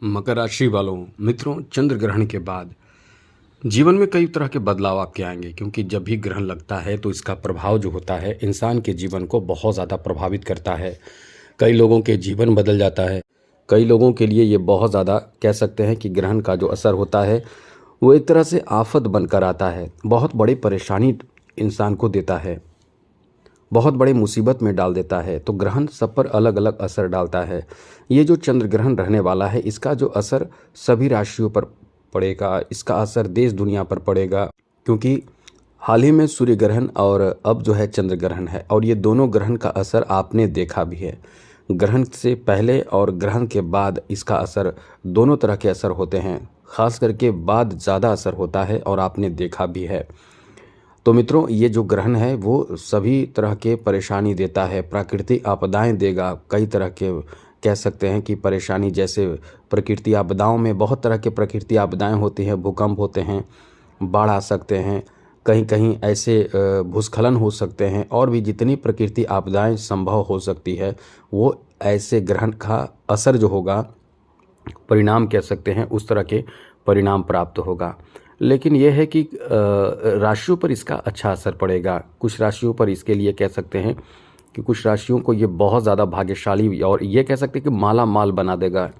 मकर राशि वालों मित्रों, चंद्र ग्रहण के बाद जीवन में कई तरह के बदलाव आपके आएंगे, क्योंकि जब भी ग्रहण लगता है तो इसका प्रभाव जो होता है इंसान के जीवन को बहुत ज़्यादा प्रभावित करता है। कई लोगों के जीवन बदल जाता है। कई लोगों के लिए ये बहुत ज़्यादा कह सकते हैं कि ग्रहण का जो असर होता है वो एक तरह से आफत बनकर आता है, बहुत बड़ी परेशानी इंसान को देता है, बहुत बड़ी मुसीबत में डाल देता है। तो ग्रहण सब पर अलग अलग असर डालता है। ये जो चंद्र ग्रहण रहने वाला है इसका जो असर सभी राशियों पर पड़ेगा, इसका असर देश दुनिया पर पड़ेगा, क्योंकि हाल ही में सूर्य ग्रहण और अब जो है चंद्र ग्रहण है, और ये दोनों ग्रहण का असर आपने देखा भी है। ग्रहण से पहले और ग्रहण के बाद इसका असर, दोनों तरह के असर होते हैं। खास करके बाद ज़्यादा असर होता है और आपने देखा भी है। तो मित्रों, ये जो ग्रहण है वो सभी तरह के परेशानी देता है, प्राकृतिक आपदाएं देगा। कई तरह के कह सकते हैं कि परेशानी, जैसे प्रकृति आपदाओं में बहुत तरह के प्रकृति आपदाएं होती हैं, भूकंप होते हैं, बाढ़ आ सकते हैं, कहीं कहीं ऐसे भूस्खलन हो सकते हैं, और भी जितनी प्रकृति आपदाएं संभव हो सकती है वो ऐसे ग्रहण का असर जो होगा, परिणाम कह सकते हैं, उस तरह के परिणाम प्राप्त होगा। लेकिन यह है कि राशियों पर इसका अच्छा असर पड़ेगा। कुछ राशियों पर इसके लिए कह सकते हैं कि कुछ राशियों को ये बहुत ज़्यादा भाग्यशाली, और ये कह सकते हैं कि माला माल बना देगा।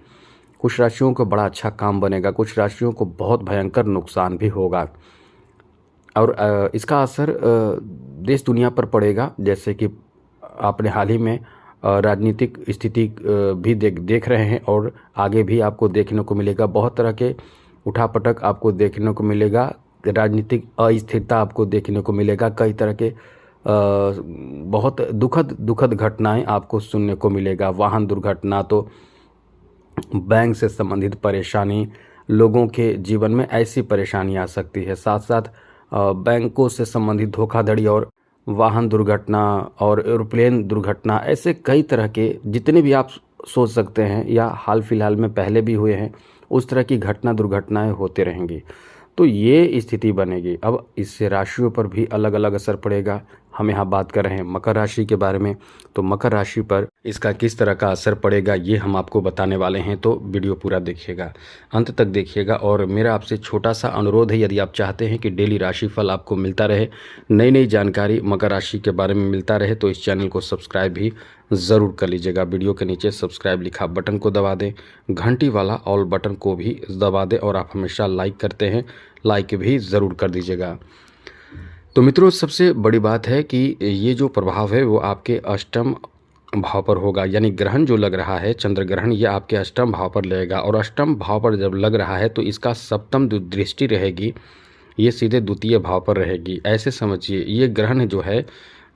कुछ राशियों को बड़ा अच्छा काम बनेगा, कुछ राशियों को बहुत भयंकर नुकसान भी होगा। और इसका असर देश दुनिया पर पड़ेगा। जैसे कि आपने हाल ही में राजनीतिक स्थिति भी देख रहे हैं, और आगे भी आपको देखने को मिलेगा। बहुत तरह के उठापटक आपको देखने को मिलेगा, राजनीतिक अस्थिरता आपको देखने को मिलेगा, कई तरह के बहुत दुखद घटनाएं आपको सुनने को मिलेगा। वाहन दुर्घटना, तो बैंक से संबंधित परेशानी, लोगों के जीवन में ऐसी परेशानी आ सकती है। साथ साथ बैंकों से संबंधित धोखाधड़ी और वाहन दुर्घटना और एरोप्लेन दुर्घटना, ऐसे कई तरह के जितने भी आप सोच सकते हैं या हाल फिलहाल में पहले भी हुए हैं, उस तरह की दुर्घटनाएं होते रहेंगी। तो ये स्थिति बनेगी। अब इससे राशियों पर भी अलग अलग असर पड़ेगा। हम यहाँ बात कर रहे हैं मकर राशि के बारे में, तो मकर राशि पर इसका किस तरह का असर पड़ेगा ये हम आपको बताने वाले हैं। तो वीडियो पूरा देखिएगा, अंत तक देखिएगा। और मेरा आपसे छोटा सा अनुरोध है, यदि आप चाहते हैं कि डेली राशिफल आपको मिलता रहे, नई नई जानकारी मकर राशि के बारे में मिलता रहे, तो इस चैनल को सब्सक्राइब भी ज़रूर कर लीजिएगा। वीडियो के नीचे सब्सक्राइब लिखा बटन को दबा दें, घंटी वाला ऑल बटन को भी दबा दें, और आप हमेशा लाइक करते हैं, लाइक भी ज़रूर कर दीजिएगा। तो मित्रों, सबसे बड़ी बात है कि ये जो प्रभाव है वो आपके अष्टम भाव पर होगा। यानी ग्रहण जो लग रहा है, चंद्र ग्रहण, ये आपके अष्टम भाव पर लगेगा। और अष्टम भाव पर जब लग रहा है तो इसका सप्तम जो दृष्टि रहेगी ये सीधे द्वितीय भाव पर रहेगी। ऐसे समझिए, ये ग्रहण जो है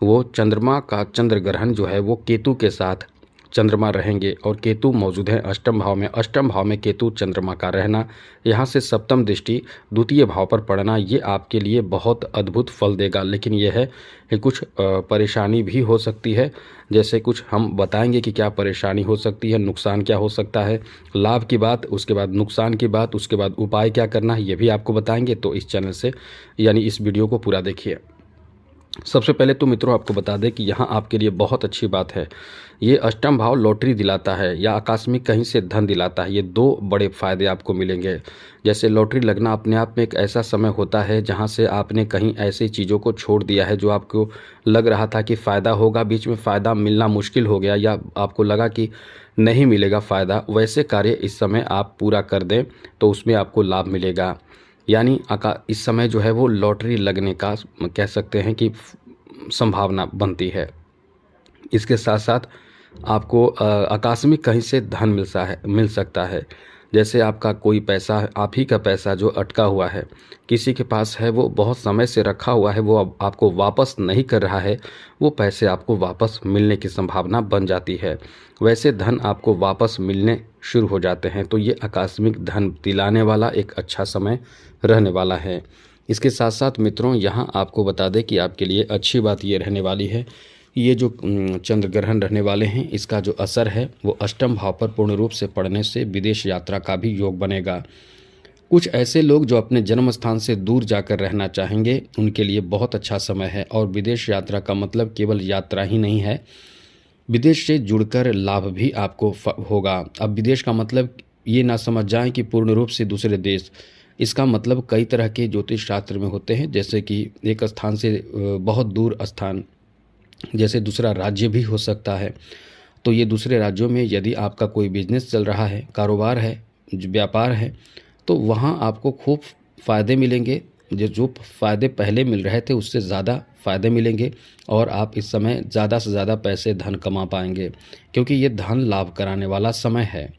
वो चंद्रमा का, चंद्र ग्रहण जो है वो केतु के साथ चंद्रमा रहेंगे, और केतु मौजूद है अष्टम भाव में। अष्टम भाव में केतु चंद्रमा का रहना, यहाँ से सप्तम दृष्टि द्वितीय भाव पर पड़ना, ये आपके लिए बहुत अद्भुत फल देगा। लेकिन यह है कि कुछ परेशानी भी हो सकती है। जैसे कुछ हम बताएंगे कि क्या परेशानी हो सकती है, नुकसान क्या हो सकता है, लाभ की बात, उसके बाद नुकसान की बात, उसके बाद उपाय क्या करना है, ये भी आपको बताएंगे। तो इस चैनल से, यानी इस वीडियो को पूरा देखिए। सबसे पहले तो मित्रों आपको बता दें कि यहाँ आपके लिए बहुत अच्छी बात है। ये अष्टम भाव लॉटरी दिलाता है या आकस्मिक कहीं से धन दिलाता है। ये दो बड़े फायदे आपको मिलेंगे। जैसे लॉटरी लगना अपने आप में एक ऐसा समय होता है जहाँ से आपने कहीं ऐसी चीज़ों को छोड़ दिया है जो आपको लग रहा था कि फ़ायदा होगा, बीच में फ़ायदा मिलना मुश्किल हो गया, या आपको लगा कि नहीं मिलेगा फ़ायदा, वैसे कार्य इस समय आप पूरा कर दें तो उसमें आपको लाभ मिलेगा। यानी इस समय जो है वो लॉटरी लगने का कह सकते हैं कि संभावना बनती है। इसके साथ साथ आपको आकस्मिक कहीं से धन मिल सकता है। जैसे आपका कोई पैसा, आप ही का पैसा जो अटका हुआ है, किसी के पास है, वो बहुत समय से रखा हुआ है, वो अब आपको वापस नहीं कर रहा है, वो पैसे आपको वापस मिलने की संभावना बन जाती है। वैसे धन आपको वापस मिलने शुरू हो जाते हैं। तो ये आकस्मिक धन दिलाने वाला एक अच्छा समय रहने वाला है। इसके साथ साथ मित्रों, यहाँ आपको बता दें कि आपके लिए अच्छी बात ये रहने वाली है, ये जो चंद्र ग्रहण रहने वाले हैं, इसका जो असर है वो अष्टम भाव पर पूर्ण रूप से पड़ने से विदेश यात्रा का भी योग बनेगा। कुछ ऐसे लोग जो अपने जन्म स्थान से दूर जाकर रहना चाहेंगे, उनके लिए बहुत अच्छा समय है। और विदेश यात्रा का मतलब केवल यात्रा ही नहीं है, विदेश से जुड़कर लाभ भी आपको होगा। अब विदेश का मतलब ये ना समझ जाएं कि पूर्ण रूप से दूसरे देश। इसका मतलब कई तरह के ज्योतिष शास्त्र में होते हैं, जैसे कि एक स्थान से बहुत दूर स्थान, जैसे दूसरा राज्य भी हो सकता है। तो ये दूसरे राज्यों में यदि आपका कोई बिजनेस चल रहा है, कारोबार है, व्यापार है, तो वहाँ आपको खूब फ़ायदे मिलेंगे। जो फ़ायदे पहले मिल रहे थे उससे ज़्यादा फ़ायदे मिलेंगे और आप इस समय ज़्यादा से ज़्यादा पैसे धन कमा पाएंगे, क्योंकि ये धन लाभ कराने वाला समय है।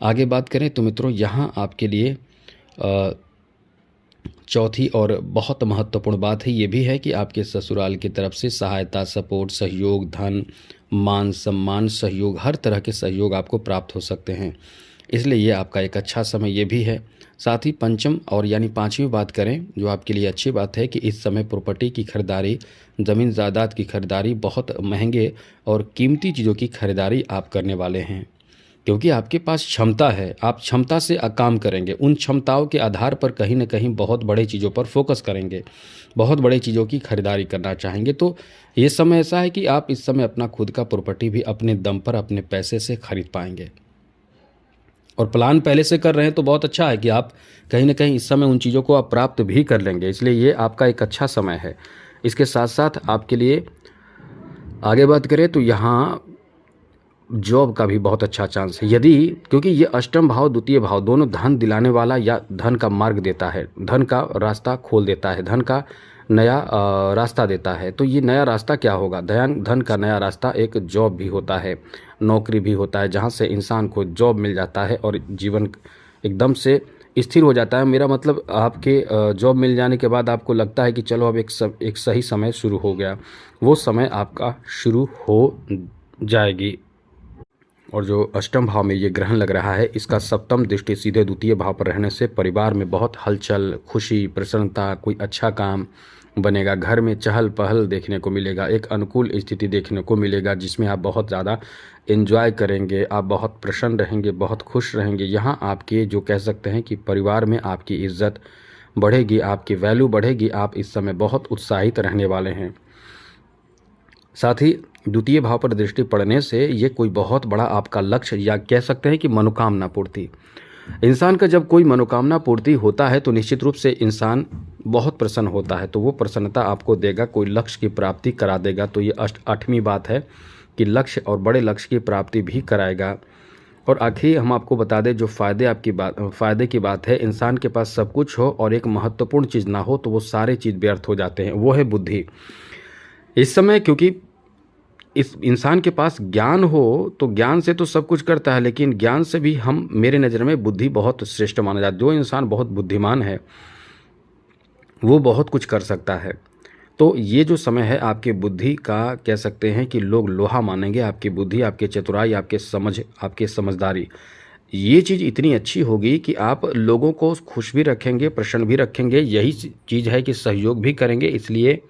आगे बात करें तो मित्रों, यहाँ आपके लिए चौथी और बहुत महत्वपूर्ण बात है, ये भी है कि आपके ससुराल की तरफ से सहायता, सपोर्ट, सहयोग, धन, मान सम्मान, सहयोग, हर तरह के सहयोग आपको प्राप्त हो सकते हैं। इसलिए ये आपका एक अच्छा समय ये भी है। साथ ही पंचम और यानी पाँचवीं बात करें, जो आपके लिए अच्छी बात है कि इस समय प्रॉपर्टी की खरीदारी, ज़मीन जायदाद की खरीदारी, बहुत महंगे और कीमती चीज़ों की खरीदारी आप करने वाले हैं, क्योंकि आपके पास क्षमता है। आप क्षमता से काम करेंगे। उन क्षमताओं के आधार पर कहीं न कहीं बहुत बड़े चीज़ों पर फोकस करेंगे, बहुत बड़े चीज़ों की खरीदारी करना चाहेंगे। तो ये समय ऐसा है कि आप इस समय अपना खुद का प्रॉपर्टी भी अपने दम पर, अपने पैसे से खरीद पाएंगे। और प्लान पहले से कर रहे हैं तो बहुत अच्छा है कि आप कहीं न कहीं इस समय उन चीज़ों को आप प्राप्त भी कर लेंगे। इसलिए ये आपका एक अच्छा समय है। इसके साथ साथ आपके लिए आगे बात करें तो यहाँ जॉब का भी बहुत अच्छा चांस है, यदि, क्योंकि ये अष्टम भाव, द्वितीय भाव दोनों धन दिलाने वाला या धन का मार्ग देता है, धन का रास्ता खोल देता है, धन का नया रास्ता देता है। तो ये नया रास्ता क्या होगा? धन का नया रास्ता एक जॉब भी होता है, नौकरी भी होता है, जहाँ से इंसान को जॉब मिल जाता है और जीवन एकदम से स्थिर हो जाता है। मेरा मतलब आपके जॉब मिल जाने के बाद आपको लगता है कि चलो अब एक सही समय शुरू हो गया, वो समय आपका शुरू हो जाएगी। और जो अष्टम भाव में ये ग्रहण लग रहा है, इसका सप्तम दृष्टि सीधे द्वितीय भाव पर रहने से परिवार में बहुत हलचल, खुशी, प्रसन्नता, कोई अच्छा काम बनेगा, घर में चहल पहल देखने को मिलेगा, एक अनुकूल स्थिति देखने को मिलेगा जिसमें आप बहुत ज़्यादा एंजॉय करेंगे, आप बहुत प्रसन्न रहेंगे, बहुत खुश रहेंगे। यहाँ आपके जो कह सकते हैं कि परिवार में आपकी इज्जत बढ़ेगी, आपकी वैल्यू बढ़ेगी, आप इस समय बहुत उत्साहित रहने वाले हैं। साथ ही द्वितीय भाव पर दृष्टि पड़ने से ये कोई बहुत बड़ा आपका लक्ष्य या कह सकते हैं कि मनोकामना पूर्ति, इंसान का जब कोई मनोकामना पूर्ति होता है तो निश्चित रूप से इंसान बहुत प्रसन्न होता है, तो वो प्रसन्नता आपको देगा, कोई लक्ष्य की प्राप्ति करा देगा। तो ये आठवीं बात है कि लक्ष्य और बड़े लक्ष्य की प्राप्ति भी कराएगा। और आखिर हम आपको बता दें, जो फ़ायदे की बात है, इंसान के पास सब कुछ हो और एक महत्वपूर्ण चीज़ ना हो तो वो सारे चीज़ व्यर्थ हो जाते हैं, वो है बुद्धि। इस समय क्योंकि इस इंसान के पास ज्ञान हो तो ज्ञान से तो सब कुछ करता है, लेकिन ज्ञान से भी मेरे नज़र में बुद्धि बहुत श्रेष्ठ माना जाता है। जो इंसान बहुत बुद्धिमान है वो बहुत कुछ कर सकता है। तो ये जो समय है आपके बुद्धि का, कह सकते हैं कि लोग लोहा मानेंगे। आपकी बुद्धि, आपके चतुराई, आपके समझदारी, ये चीज़ इतनी अच्छी होगी कि आप लोगों को खुश भी रखेंगे, प्रसन्न भी रखेंगे। यही चीज़ है कि सहयोग भी करेंगे। इसलिए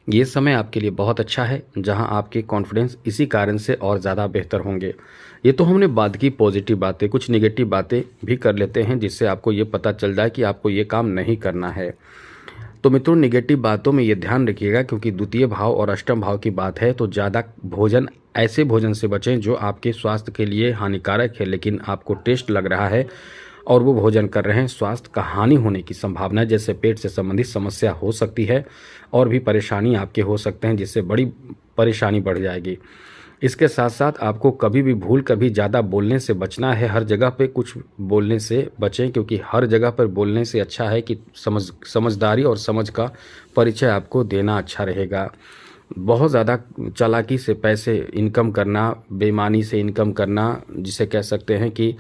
ये समय आपके लिए बहुत अच्छा है, जहां आपके कॉन्फिडेंस इसी कारण से और ज़्यादा बेहतर होंगे। ये तो हमने बात की पॉजिटिव बातें, कुछ नेगेटिव बातें भी कर लेते हैं जिससे आपको ये पता चल जाए कि आपको ये काम नहीं करना है। तो मित्रों, नेगेटिव बातों में ये ध्यान रखिएगा, क्योंकि द्वितीय भाव और अष्टम भाव की बात है। तो ज़्यादा ऐसे भोजन से बचें जो आपके स्वास्थ्य के लिए हानिकारक है, लेकिन आपको टेस्ट लग रहा है और वो भोजन कर रहे हैं, स्वास्थ्य का हानि होने की संभावना है। जैसे पेट से संबंधित समस्या हो सकती है और भी परेशानी आपके हो सकते हैं, जिससे बड़ी परेशानी बढ़ जाएगी। इसके साथ साथ आपको कभी भी भूल कर भी ज़्यादा बोलने से बचना है। हर जगह पे कुछ बोलने से बचें, क्योंकि हर जगह पर बोलने से अच्छा है कि समझदारी और समझ का परिचय आपको देना अच्छा रहेगा। बहुत ज़्यादा चालाकी से पैसे इनकम करना, बेईमानी से इनकम करना, जिसे कह सकते हैं कि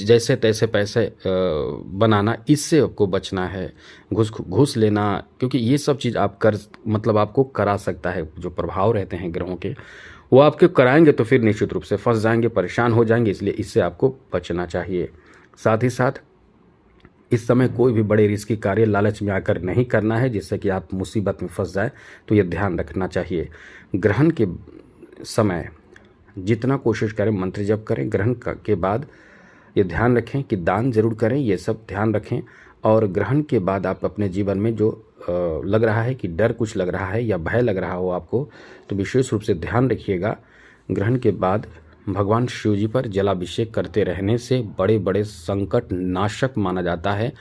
जैसे तैसे पैसे बनाना, इससे आपको बचना है। घूस लेना, क्योंकि ये सब चीज़ आपको करा सकता है। जो प्रभाव रहते हैं ग्रहों के, वो आपके कराएंगे तो फिर निश्चित रूप से फंस जाएंगे, परेशान हो जाएंगे। इसलिए इससे आपको बचना चाहिए। साथ ही साथ इस समय कोई भी बड़े रिस्की कार्य लालच में आकर नहीं करना है, जिससे कि आप मुसीबत में फंस जाए, तो ये ध्यान रखना चाहिए। ग्रहण के समय जितना कोशिश करें मंत्र जप करें। ग्रहण के बाद ये ध्यान रखें कि दान जरूर करें, ये सब ध्यान रखें। और ग्रहण के बाद आप अपने जीवन में जो लग रहा है कि डर कुछ लग रहा है या भय लग रहा हो आपको, तो विशेष रूप से ध्यान रखिएगा। ग्रहण के बाद भगवान शिव जी पर जलाभिषेक करते रहने से बड़े बड़े संकट नाशक माना जाता है।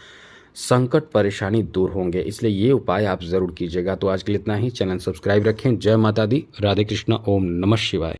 संकट परेशानी दूर होंगे, इसलिए ये उपाय आप ज़रूर कीजिएगा। तो आज के लिए इतना ही। चैनल सब्सक्राइब रखें। जय माता दी। राधे कृष्णा। ओम नमः शिवाय।